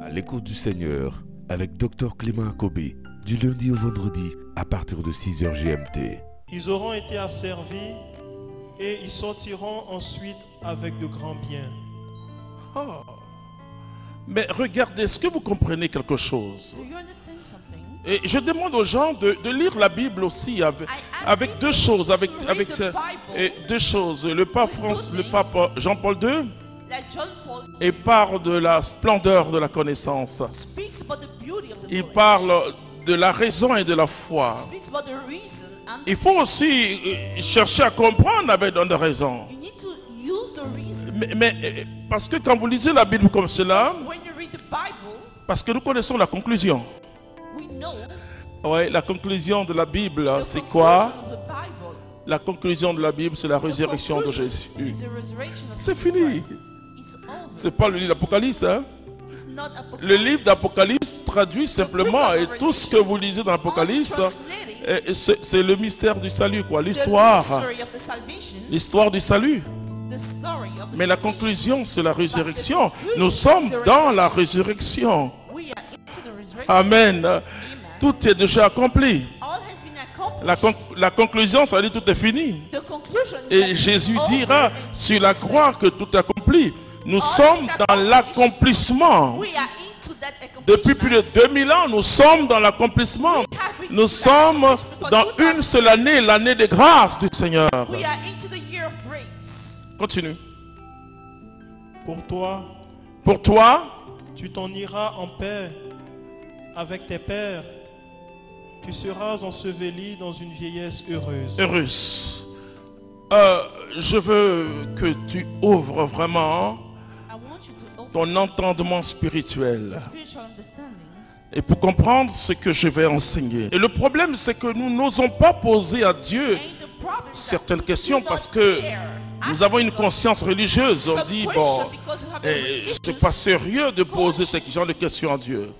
À l'écoute du Seigneur avec Dr Clément Akobé, du lundi au vendredi à partir de 6h GMT. Ils auront été asservis et ils sortiront ensuite avec de grands biens. Oh. Mais regardez, est-ce que vous comprenez quelque chose? Et je demande aux gens de lire la Bible aussi avec deux choses. Deux choses. Le pape Jean-Paul II, il parle de la splendeur de la connaissance. Il parle de la raison et de la foi. Il faut aussi chercher à comprendre avec de raison. Mais parce que quand vous lisez la Bible comme cela, parce que nous connaissons la conclusion. Oui, la conclusion de la Bible, c'est quoi? La conclusion de la Bible, c'est la résurrection de Jésus. C'est fini. C'est pas le livre d'Apocalypse. Hein? Le livre d'Apocalypse traduit simplement, et tout ce que vous lisez dans l'Apocalypse, c'est le mystère du salut, quoi. L'histoire du salut. Mais la conclusion, c'est la résurrection. Nous sommes dans la résurrection. Amen. Tout est déjà accompli. La conclusion, ça veut dire tout est fini. Et Jésus dira sur la croix que tout est accompli. Nous sommes dans l'accomplissement. Depuis plus de 2000 ans, nous sommes dans l'accomplissement. Nous sommes dans une seule année, l'année de grâce du Seigneur. Continue. Pour toi, tu t'en iras en paix avec tes pères. Tu seras enseveli dans une vieillesse heureuse. Heureuse. Je veux que tu ouvres vraiment ton entendement spirituel et pour comprendre ce que je vais enseigner. Et le problème, c'est que nous n'osons pas poser à Dieu certaines questions parce que nous avons une conscience religieuse. On dit, bon, c'est pas sérieux de poser ce genre de questions à Dieu.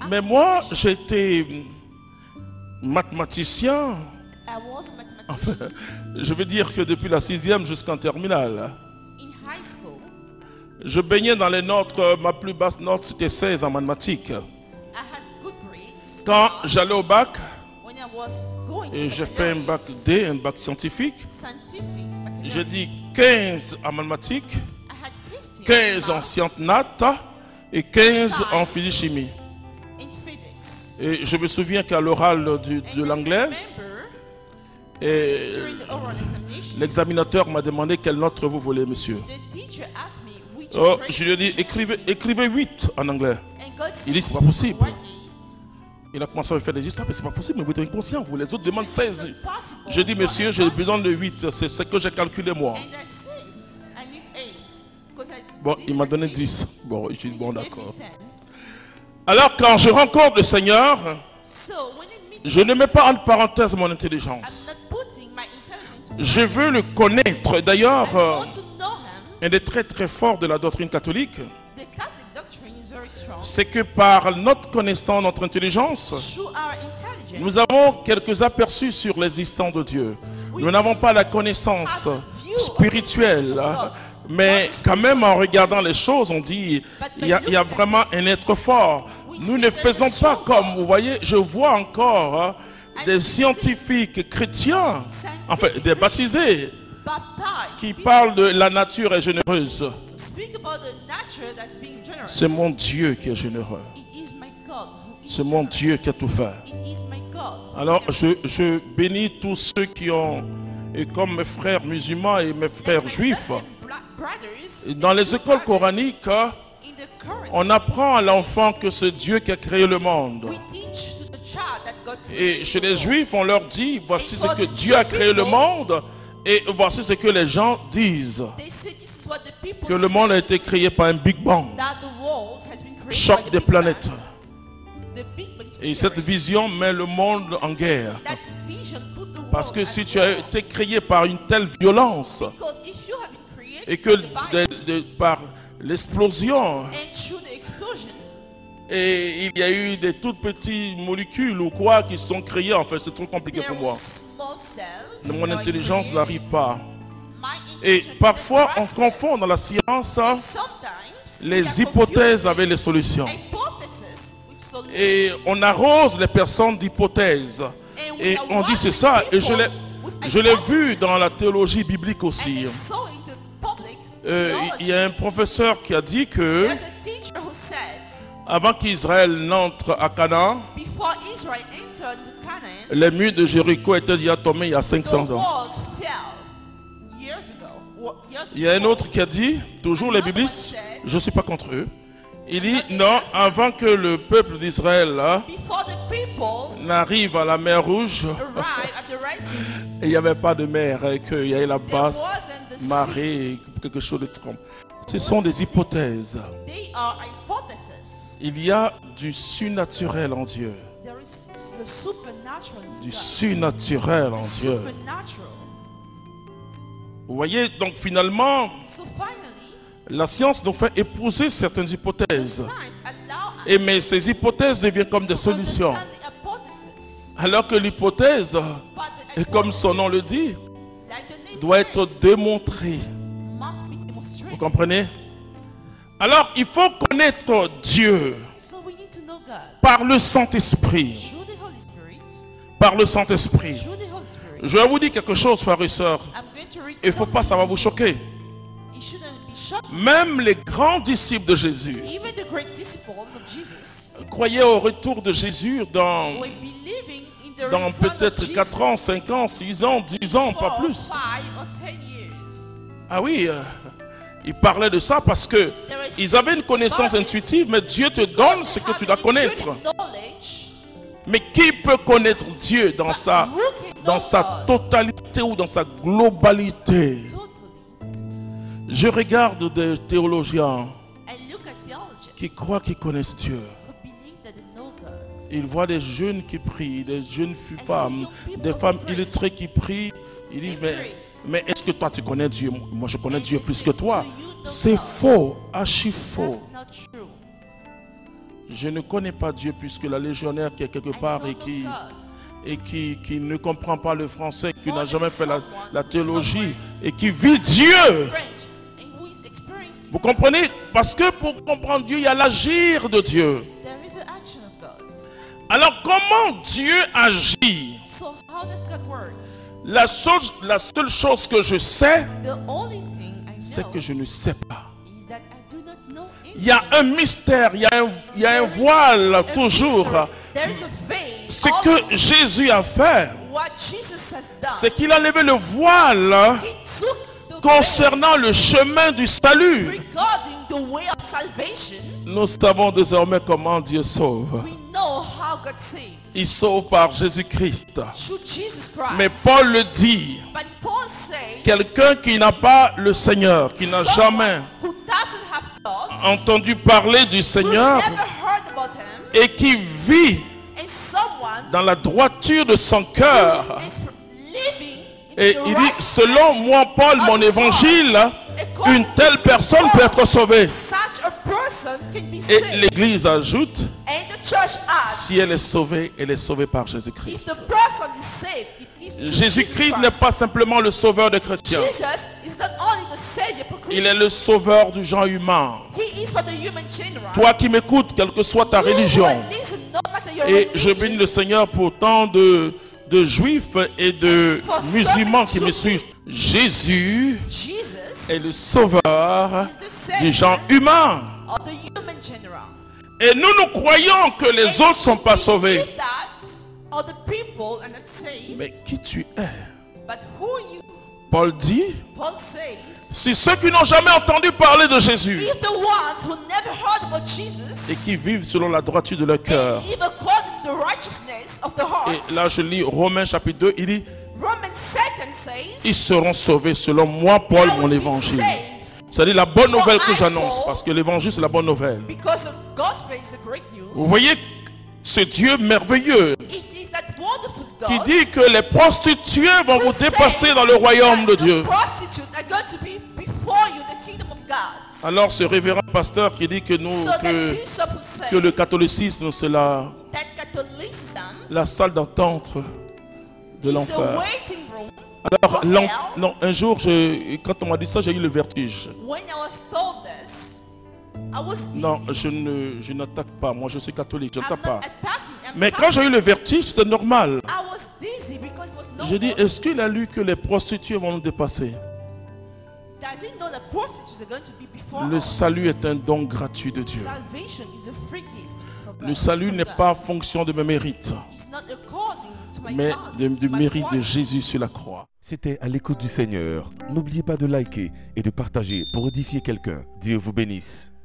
Mais moi, j'étais mathématicien. Enfin, je veux dire que depuis la 6e jusqu'en terminale, je baignais dans les notes. Ma plus basse note, c'était 16 en mathématiques. Quand j'allais au bac, et j'ai fait un bac D, un bac scientifique, j'ai dit 15 en mathématiques, 15 en sciences nat et 15 en physique-chimie. Et je me souviens qu'à l'oral de l'anglais, l'examinateur m'a demandé quelle note vous voulez, monsieur. Oh, je lui ai dit, écrivez 8 en anglais. Il dit, c'est pas possible. Il a commencé à me faire des histoires, mais c'est pas possible, mais vous êtes inconscient, vous les autres demandent 16. Je dis, monsieur, j'ai besoin de 8, c'est ce que j'ai calculé moi. Bon, il m'a donné 10. Bon, je dis, bon, d'accord. Alors, quand je rencontre le Seigneur, je ne mets pas en parenthèse mon intelligence. Je veux le connaître. D'ailleurs, un des traits très forts de la doctrine catholique, c'est que par notre connaissance, notre intelligence, nous avons quelques aperçus sur l'existence de Dieu. Nous n'avons pas la connaissance spirituelle, mais quand même en regardant les choses, on dit il y a vraiment un être fort. Nous ne faisons pas comme, vous voyez, je vois encore des scientifiques chrétiens, enfin des baptisés, qui parlent de la nature est généreuse. C'est mon Dieu qui est généreux. C'est mon Dieu qui a tout fait. Alors je bénis tous ceux qui ont, et comme mes frères musulmans et mes frères juifs, dans les écoles coraniques, on apprend à l'enfant que c'est Dieu qui a créé le monde. Et chez les juifs, on leur dit, voici ce que Dieu a créé le monde. Et voici ce que les gens disent. Que le monde a été créé par un Big Bang. Choc des planètes. Et cette vision met le monde en guerre. Parce que si tu as été créé par une telle violence, et que par l'explosion, et il y a eu des toutes petites molécules ou quoi qui sont créées, en fait c'est trop compliqué pour moi. Mon intelligence n'arrive pas. Et parfois on confond dans la science les hypothèses avec les solutions. Et on arrose les personnes d'hypothèses. Et on dit c'est ça. Et je l'ai vu dans la théologie biblique aussi. Il y a un professeur qui a dit que avant qu'Israël n'entre à Canaan, les murs de Jéricho étaient déjà tombés il y a 500 ans. Il y a un autre qui a dit, toujours les biblistes, je ne suis pas contre eux. Il dit non, avant que le peuple d'Israël n'arrive à la mer Rouge, il n'y avait pas de mer, et qu'il y avait la basse marée, quelque chose de trompe. Ce sont des hypothèses. Il y a du surnaturel en Dieu. Du surnaturel en Dieu. Vous voyez, donc finalement, la science nous fait épouser certaines hypothèses. Mais ces hypothèses deviennent comme des solutions. Alors que l'hypothèse, comme son nom le dit, doit être démontrée. Vous comprenez? Alors, il faut connaître Dieu par le Saint-Esprit. Par le Saint-Esprit. Je vais vous dire quelque chose, frères et sœurs. Il ne faut pas, ça va vous choquer. Même les grands disciples de Jésus croyaient au retour de Jésus dans peut-être 4 ans, 5 ans, 6 ans, 10 ans, pas plus. Ah oui, ils parlaient de ça parce que ils avaient une connaissance intuitive, mais Dieu te donne ce que tu dois connaître. Mais qui peut connaître Dieu dans sa totalité ou dans sa globalité? Je regarde des théologiens qui croient qu'ils connaissent Dieu. Ils voient des jeunes qui prient, des jeunes femmes, des femmes illettrées qui prient. Ils disent, mais est-ce que toi tu connais Dieu? Moi je connais Dieu plus que toi. C'est faux, archi faux. Je ne connais pas Dieu puisque la légionnaire qui est quelque part et qui ne comprend pas le français, qui n'a jamais fait la théologie et qui vit Dieu. Vous comprenez? Parce que pour comprendre Dieu, il y a l'agir de Dieu. Alors comment Dieu agit? La seule chose que je sais, c'est que je ne sais pas. Il y a un mystère, il y a un voile toujours. Ce que Jésus a fait, c'est qu'il a levé le voile concernant le chemin du salut. Nous savons désormais comment Dieu sauve. Il sauve par Jésus-Christ. Mais Paul le dit, quelqu'un qui n'a pas le Seigneur, qui n'a jamais entendu parler du Seigneur et qui vit dans la droiture de son cœur. Et il dit, selon moi, Paul, mon évangile, une telle personne peut être sauvée. Et l'Église ajoute, si elle est sauvée par Jésus-Christ. Jésus-Christ n'est pas simplement le sauveur des chrétiens. Il est le sauveur du genre humain. Toi qui m'écoutes, quelle que soit ta religion, et je bénis le Seigneur pour tant de juifs et de musulmans qui me suivent. Jésus est le sauveur du genre humain. Et nous croyons que les autres ne sont pas sauvés. Mais qui tu es? Paul dit, si ceux qui n'ont jamais entendu parler de Jésus et qui vivent selon la droiture de leur cœur. Et là je lis Romains chapitre 2, il dit, ils seront sauvés selon moi, Paul, mon évangile. C'est-à-dire la bonne nouvelle que j'annonce, parce que l'évangile c'est la bonne nouvelle. Vous voyez ce Dieu merveilleux qui dit que les prostituées vont vous dépasser dans le royaume de Dieu. Alors ce révérend pasteur qui dit que le catholicisme c'est la salle d'attente de l'enfer. Alors non, un jour quand on m'a dit ça, j'ai eu le vertige. Non, je n'attaque pas. Moi, je suis catholique, je n'attaque pas. Mais quand j'ai eu le vertige, c'était normal. J'ai dit, est-ce qu'il a lu que les prostituées vont nous dépasser? Le salut est un don gratuit de Dieu. Le salut n'est pas en fonction de mes mérites, mais du mérite de Jésus sur la croix. C'était à l'écoute du Seigneur. N'oubliez pas de liker et de partager pour édifier quelqu'un. Dieu vous bénisse.